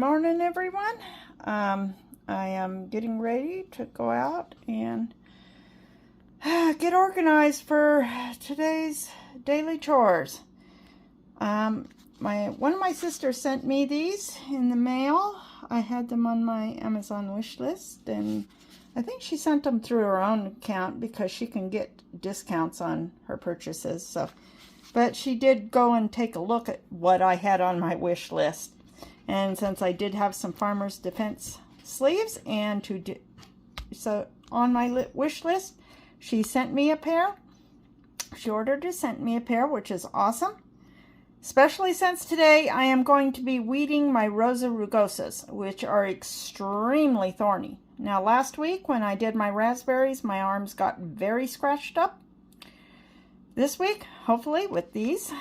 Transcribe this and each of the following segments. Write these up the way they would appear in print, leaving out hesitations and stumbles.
morning, everyone. I am getting ready to go out and get organized for today's daily chores. One of my sisters sent me these in the mail. I had them on my Amazon wish list, and I think she sent them through her own account because she can get discounts on her purchases. But she did go and take a look at what I had on my wish list. And since I did have some Farmer's Defense sleeves so on my wish list, she sent me a pair. She ordered to send me a pair, which is awesome. Especially since today I am going to be weeding my Rosa rugosas, which are extremely thorny. Now last week when I did my raspberries, my arms got very scratched up. This week, hopefully with these,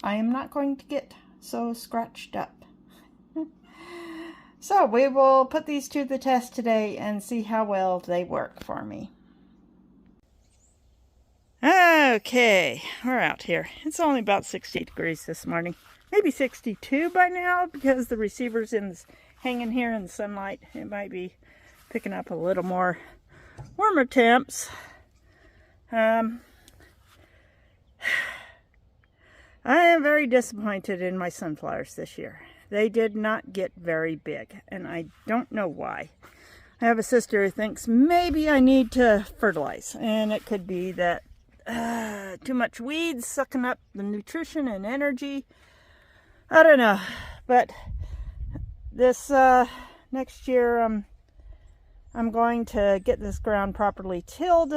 I am not going to get so scratched up. So we will put these to the test today and see how well they work for me. Okay, we're out here. It's only about 60 degrees this morning. Maybe 62 by now because the receiver's hanging here in the sunlight. It might be picking up a little more warmer temps. I am very disappointed in my sunflowers this year. They did not get very big, and I don't know why. I have a sister who thinks maybe I need to fertilize, and it could be that too much weeds sucking up the nutrition and energy. I don't know, but this next year I'm going to get this ground properly tilled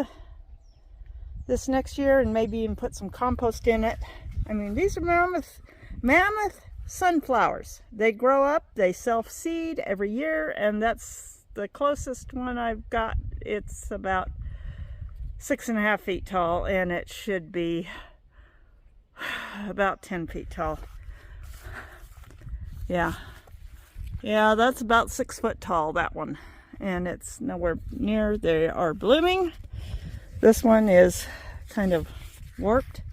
this next year and maybe even put some compost in it. I mean, these are mammoth sunflowers. They grow up, they self-seed every year, and that's the closest one I've got. It's about 6.5 feet tall, and it should be about 10 feet tall. Yeah, that's about 6 foot tall, that one, and it's nowhere near. They are blooming. This one is kind of warped.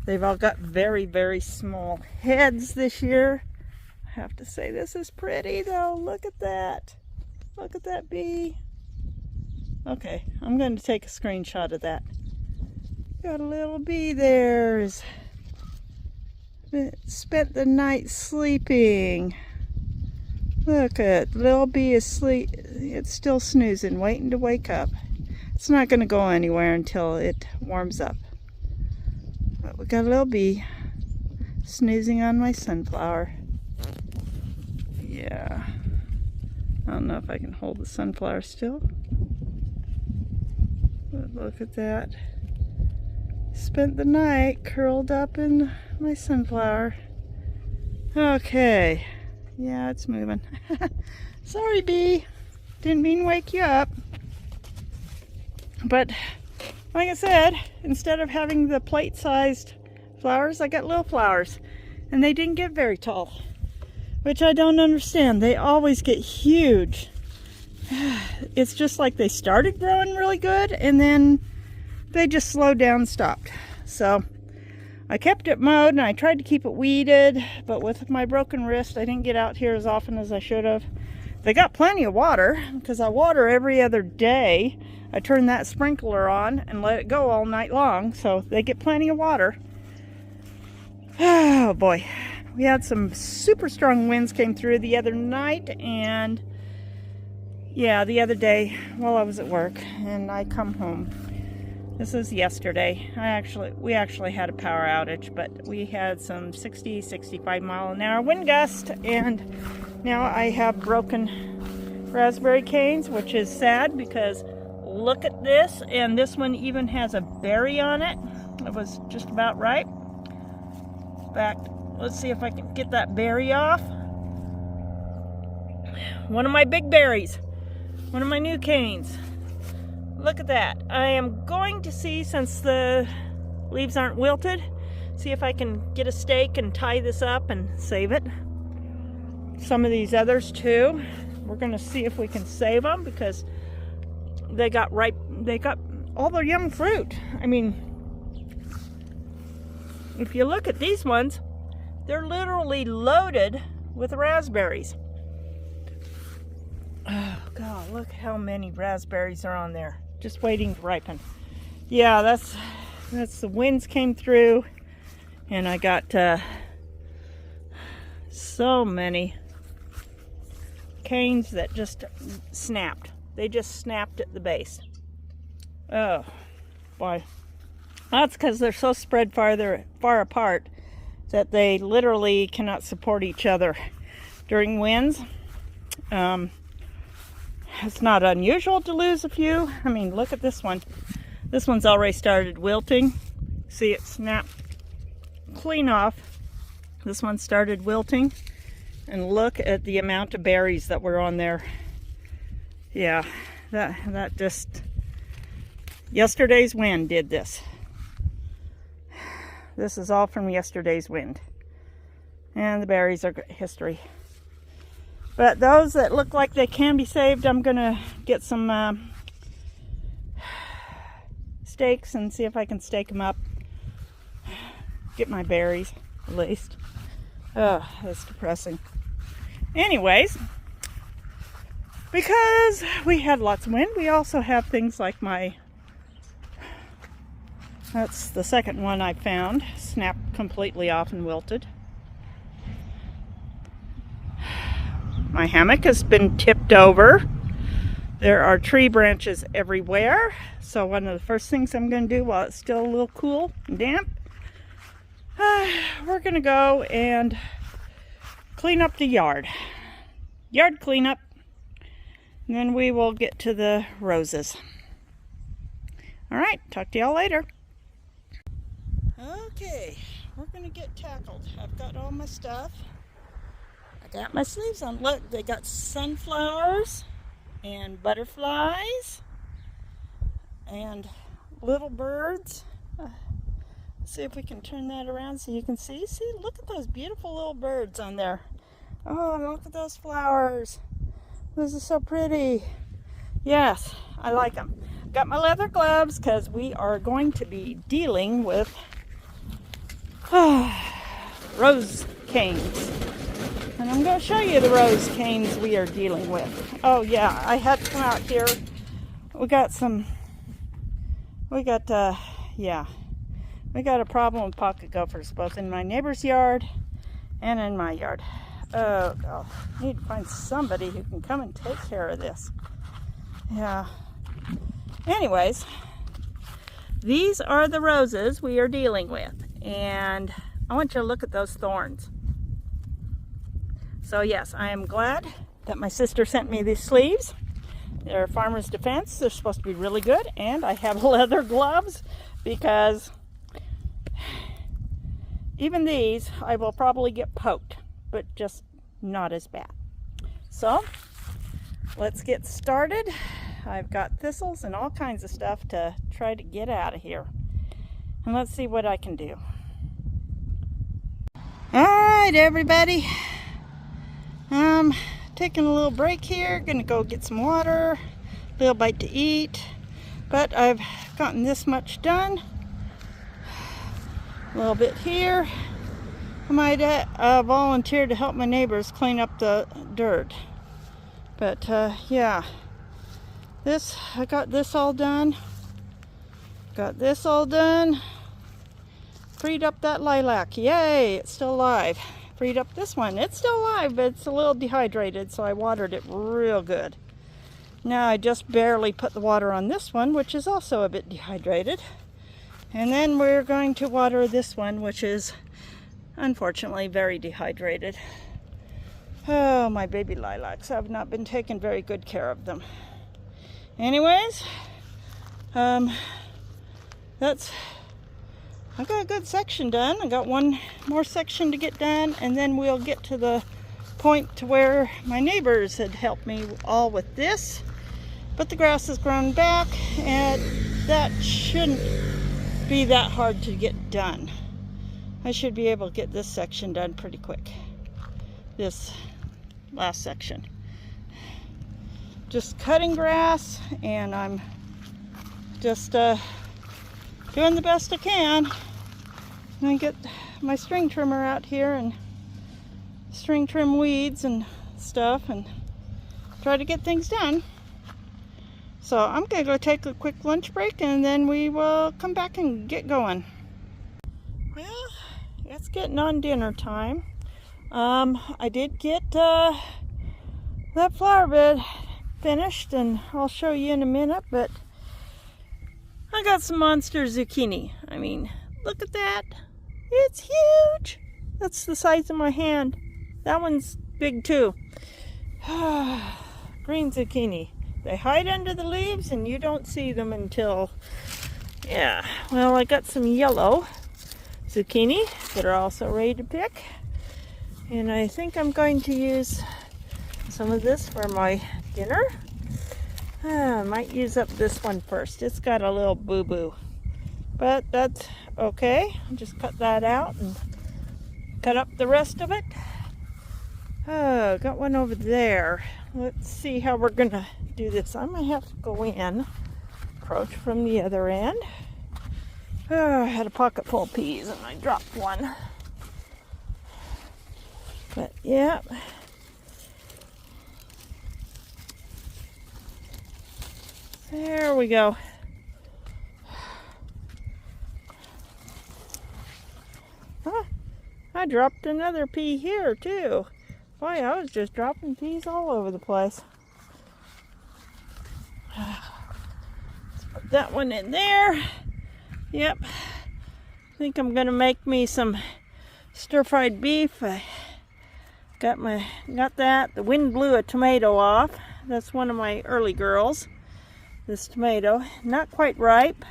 They've all got very, very small heads this year. I have to say, this is pretty though. Look at that. Look at that bee. Okay, I'm going to take a screenshot of that. Got a little bee there. It spent the night sleeping. Look at the little bee is asleep. It's still snoozing, waiting to wake up. It's not going to go anywhere until it warms up. But we got a little bee snoozing on my sunflower. Yeah. I don't know if I can hold the sunflower still. But look at that. Spent the night curled up in my sunflower. Okay. Yeah, it's moving. Sorry, bee. Didn't mean to wake you up. But like I said, instead of having the plate-sized flowers, I got little flowers. And they didn't get very tall, which I don't understand. They always get huge. It's just like they started growing really good, and then they just slowed down and stopped. So I kept it mowed, and I tried to keep it weeded, but with my broken wrist, I didn't get out here as often as I should have. They got plenty of water, because I water every other day. I turn that sprinkler on and let it go all night long, so they get plenty of water. Oh boy, we had some super strong winds came through the other night, and yeah, the other day while I was at work, and I come home. This is yesterday. We actually had a power outage, but we had some 60, 65 mile an hour wind gust, and now I have broken raspberry canes, which is sad because look at this, and this one even has a berry on it. It was just about ripe. In fact, let's see if I can get that berry off. One of my big berries. One of my new canes. Look at that. I am going to see, since the leaves aren't wilted, see if I can get a stake and tie this up and save it. Some of these others too. We're going to see if we can save them because they got ripe. They got all the young fruit. I mean, if you look at these ones, they're literally loaded with raspberries. Oh God, look how many raspberries are on there, just waiting to ripen. Yeah, that's the winds came through, and I got so many canes that just snapped. They just snapped at the base. Oh boy, that's because they're so spread far apart that they literally cannot support each other during winds. It's not unusual to lose a few. I mean, look at this one. This one's already started wilting. See, it snapped clean off. This one started wilting. And look at the amount of berries that were on there. Yeah, that just... Yesterday's wind did this. This is all from yesterday's wind. And the berries are history. But those that look like they can be saved, I'm going to get some stakes and see if I can stake them up. Get my berries, at least. Oh, that's depressing. Anyways, because we had lots of wind, we also have things like that's the second one I found, snapped completely off and wilted. My hammock has been tipped over. There are tree branches everywhere. So one of the first things I'm going to do while it's still a little cool and damp, we're going to go and clean up the yard. Yard cleanup. And then we will get to the roses. All right, talk to y'all later. Okay, we're going to get tackled. I've got all my stuff. Got my sleeves on. Look, they got sunflowers and butterflies and little birds. See if we can turn that around so you can see. See, look at those beautiful little birds on there. Oh, look at those flowers. This is so pretty. Yes, I like them. Got my leather gloves because we are going to be dealing with rose canes. And I'm going to show you the rose canes we are dealing with. Oh yeah, I had to come out here. We got a problem with pocket gophers, both in my neighbor's yard and in my yard. Oh God, I need to find somebody who can come and take care of this. Yeah. Anyways, these are the roses we are dealing with. And I want you to look at those thorns. So yes, I am glad that my sister sent me these sleeves. They're Farmer's Defense. They're supposed to be really good. And I have leather gloves because even these I will probably get poked, but just not as bad. So let's get started. I've got thistles and all kinds of stuff to try to get out of here. And let's see what I can do. All right, everybody. Taking a little break here, gonna go get some water, a little bite to eat, but I've gotten this much done. A little bit here. I might volunteer to help my neighbors clean up the dirt. But yeah, I got this all done. Got this all done. Freed up that lilac. Yay, it's still alive. Freed up this one. It's still alive, but it's a little dehydrated, so I watered it real good. Now I just barely put the water on this one, which is also a bit dehydrated. And then we're going to water this one, which is unfortunately very dehydrated. Oh, my baby lilacs. I've not been taking very good care of them. Anyways, I got a good section done. I got one more section to get done, and then we'll get to the point to where my neighbors had helped me all with this. But the grass has grown back, and that shouldn't be that hard to get done. I should be able to get this section done pretty quick. This last section. Just cutting grass, and I'm just doing the best I can. And I get my string trimmer out here and string trim weeds and stuff, and try to get things done. So I'm going to go take a quick lunch break, and then we will come back and get going. Well, it's getting on dinner time. I did get that flower bed finished, and I'll show you in a minute, but I got some monster zucchini. I mean, look at that. It's huge. That's the size of my hand. That one's big too. Green zucchini. They hide under the leaves and you don't see them until, yeah. Well, I got some yellow zucchini that are also ready to pick. And I think I'm going to use some of this for my dinner. I might use up this one first. It's got a little boo-boo. But that's okay. I'll just cut that out and cut up the rest of it. Oh, got one over there. Let's see how we're gonna do this. I might have to go in, approach from the other end. Oh, I had a pocket full of peas and I dropped one. But yeah. There we go. Huh, I dropped another pea here too. Boy, I was just dropping peas all over the place. Let's put that one in there. Yep. I think I'm gonna make me some stir-fried beef. I got that. The wind blew a tomato off. That's one of my early girls. This tomato, not quite ripe.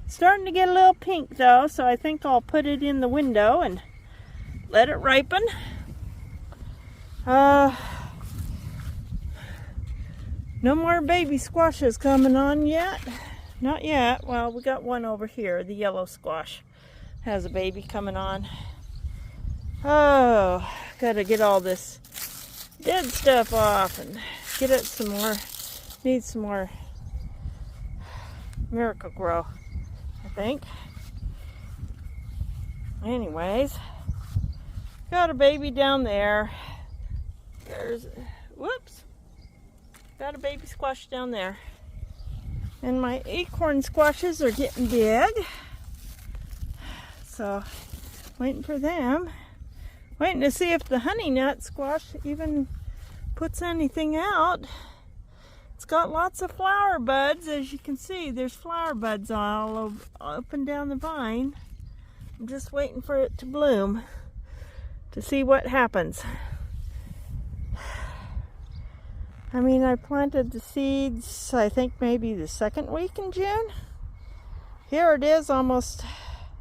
Starting to get a little pink though, so I think I'll put it in the window and let it ripen. No more baby squashes coming on yet. Not yet. Well, we got one over here. The yellow squash has a baby coming on. Oh, gotta get all this dead stuff off and get it some more. Need some more Miracle-Gro, I think. Anyways, got a baby down there. Whoops. Got a baby squash down there. And my acorn squashes are getting big. So, waiting for them. Waiting to see if the honey nut squash even puts anything out. It's got lots of flower buds. As you can see, there's flower buds all over, up and down the vine. I'm just waiting for it to bloom to see what happens. I mean, I planted the seeds, I think maybe the second week in June. Here it is, almost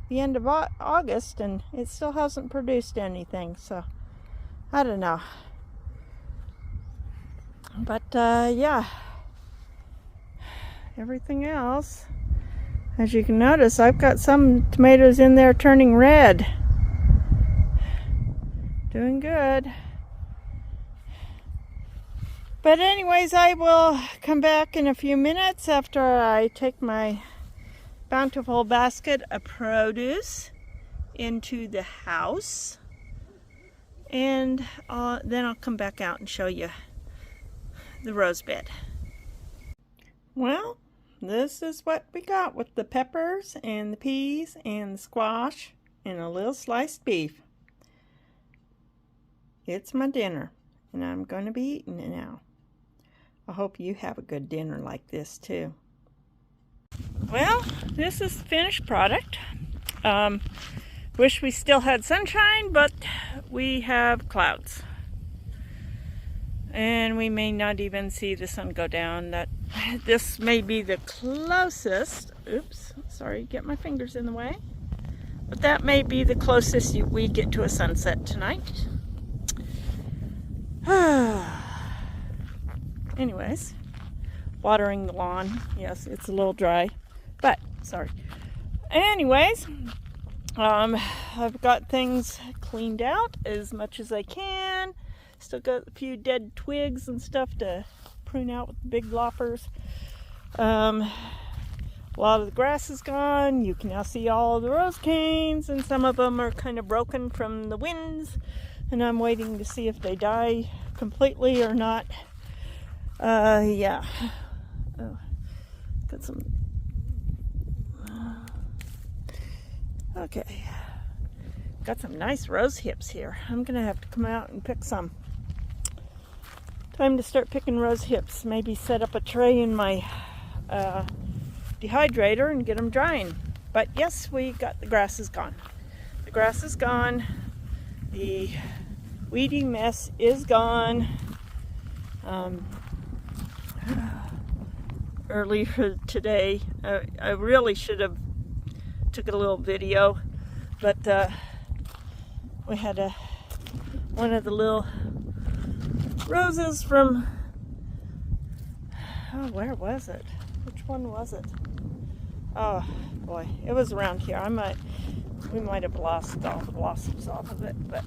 the end of August, and it still hasn't produced anything, so I don't know. But yeah, everything else, as you can notice, I've got some tomatoes in there turning red. Doing good. But anyways, I will come back in a few minutes after I take my bountiful basket of produce into the house. And then I'll come back out and show you the rose bed. Well, this is what we got with the peppers and the peas and the squash and a little sliced beef. It's my dinner, and I'm going to be eating it now. I hope you have a good dinner like this too. Well, this is the finished product. Wish we still had sunshine, but we have clouds. And we may not even see the sun go down. This may be the closest, oops, sorry, get my fingers in the way. But that may be the closest we get to a sunset tonight. Anyways, watering the lawn. Yes, it's a little dry, but sorry. Anyways, I've got things cleaned out as much as I can. Still got a few dead twigs and stuff to prune out with the big loppers. A lot of the grass is gone. You can now see all of the rose canes, and some of them are kind of broken from the winds, and I'm waiting to see if they die completely or not. Yeah. Oh, got some. Okay. Got some nice rose hips here. I'm gonna have to come out and pick some. Time to start picking rose hips. Maybe set up a tray in my dehydrator and get them drying. But yes, we got the grass is gone. The grass is gone. The weedy mess is gone. Earlier today, I really should have took a little video, but we had one of the little roses from, oh, where was it? Which one was it? Oh boy, it was around here. We might have lost all the blossoms off of it, but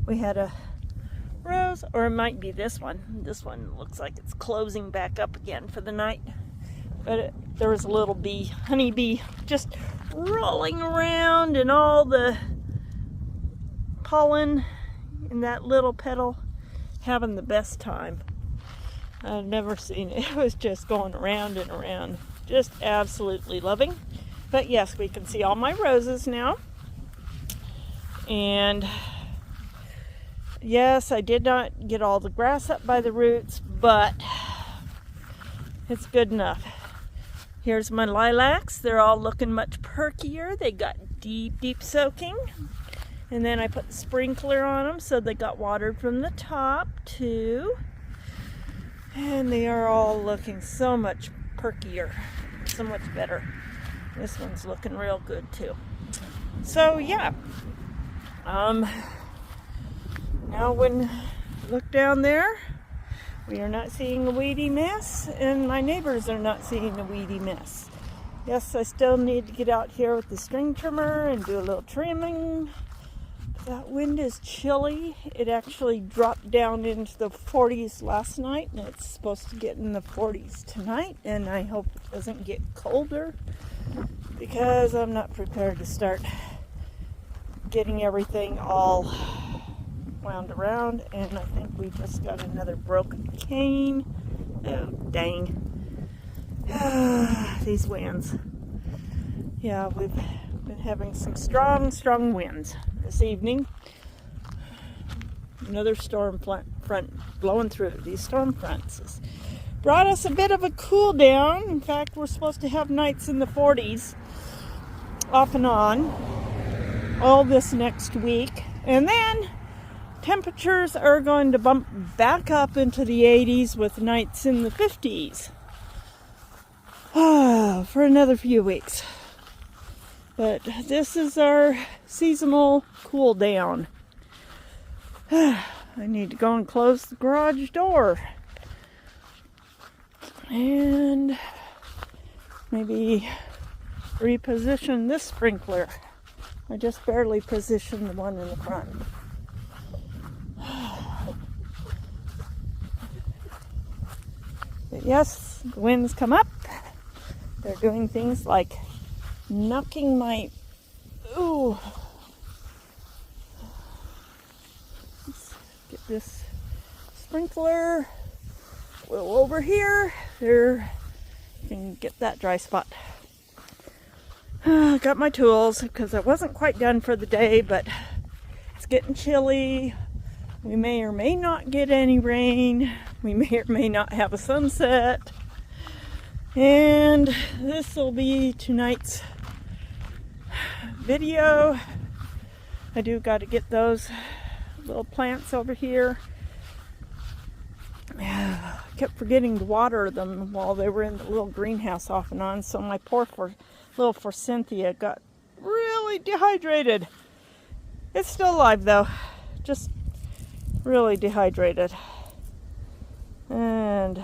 we had a rose, or it might be this one. This one looks like it's closing back up again for the night. But there was a little honeybee, just rolling around, and all the pollen in that little petal, having the best time. I've never seen it. It was just going around and around, just absolutely loving. But yes, we can see all my roses now. And yes, I did not get all the grass up by the roots, but it's good enough. Here's my lilacs. They're all looking much perkier. They got deep soaking. And then I put the sprinkler on them, so they got watered from the top too. And they are all looking so much perkier, so much better. This one's looking real good too. So yeah. Now when look down there, we are not seeing a weedy mess, and my neighbors are not seeing a weedy mess. Yes, I still need to get out here with the string trimmer and do a little trimming. That wind is chilly. It actually dropped down into the 40s last night, and it's supposed to get in the 40s tonight, and I hope it doesn't get colder, because I'm not prepared to start getting everything all wound around. And I think we just got another broken cane. Oh, dang. These winds. Yeah, we've been having some strong winds this evening. Another storm front blowing through. These storm fronts has brought us a bit of a cool down. In fact, we're supposed to have nights in the 40s off and on all this next week. And then temperatures are going to bump back up into the 80s with nights in the 50s for another few weeks. But this is our seasonal cool down. I need to go and close the garage door. And maybe reposition this sprinkler. I just barely positioned the one in the front. But yes, the winds come up. They're doing things like knocking my, let's get this sprinkler a little over here. There, you can get that dry spot. Got my tools because I wasn't quite done for the day, but it's getting chilly. We may or may not get any rain. We may or may not have a sunset. And this will be tonight's video. I do got to get those little plants over here. I kept forgetting to water them while they were in the little greenhouse off and on, so my poor little forsythia got really dehydrated. It's still alive though, just really dehydrated. And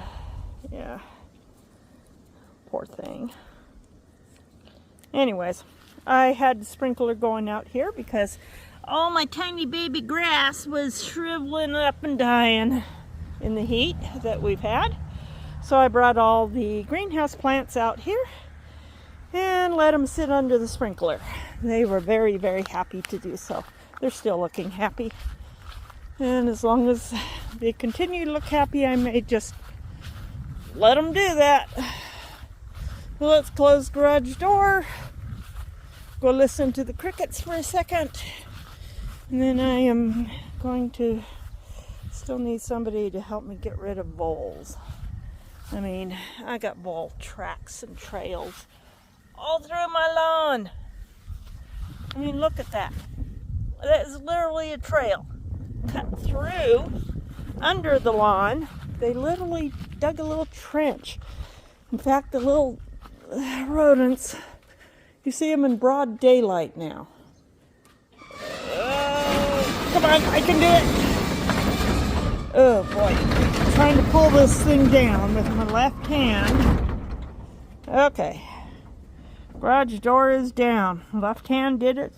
yeah, poor thing. Anyways, I had the sprinkler going out here because all my tiny baby grass was shriveling up and dying in the heat that we've had. So I brought all the greenhouse plants out here and let them sit under the sprinkler. They were very, very happy to do so. They're still looking happy. And as long as they continue to look happy, I may just let them do that. Well, let's close the garage door. Go listen to the crickets for a second. And then I am going to still need somebody to help me get rid of voles. I mean, I got vole tracks and trails all through my lawn. I mean, look at that. That is literally a trail cut through under the lawn. They literally dug a little trench. In fact, the little rodents, you see them in broad daylight now. Come on, I can do it. Oh boy, I'm trying to pull this thing down with my left hand. Okay, garage door is down. Left hand did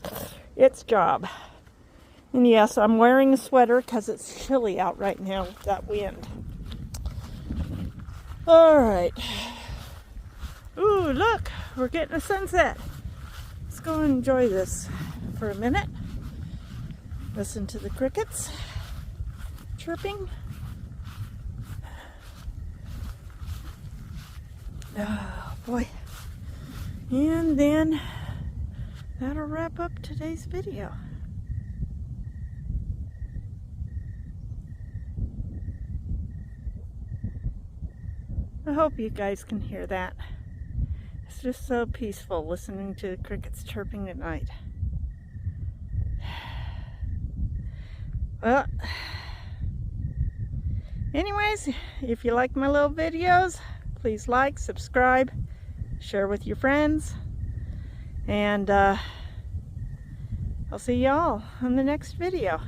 its job. And yes, I'm wearing a sweater because it's chilly out right now with that wind. All right. Ooh, look, we're getting a sunset. Let's go and enjoy this for a minute. Listen to the crickets chirping. Oh boy. And then that'll wrap up today's video. I hope you guys can hear that. It's just so peaceful listening to the crickets chirping at night. Well, anyways, if you like my little videos, please like, subscribe, share with your friends, and I'll see y'all on the next video.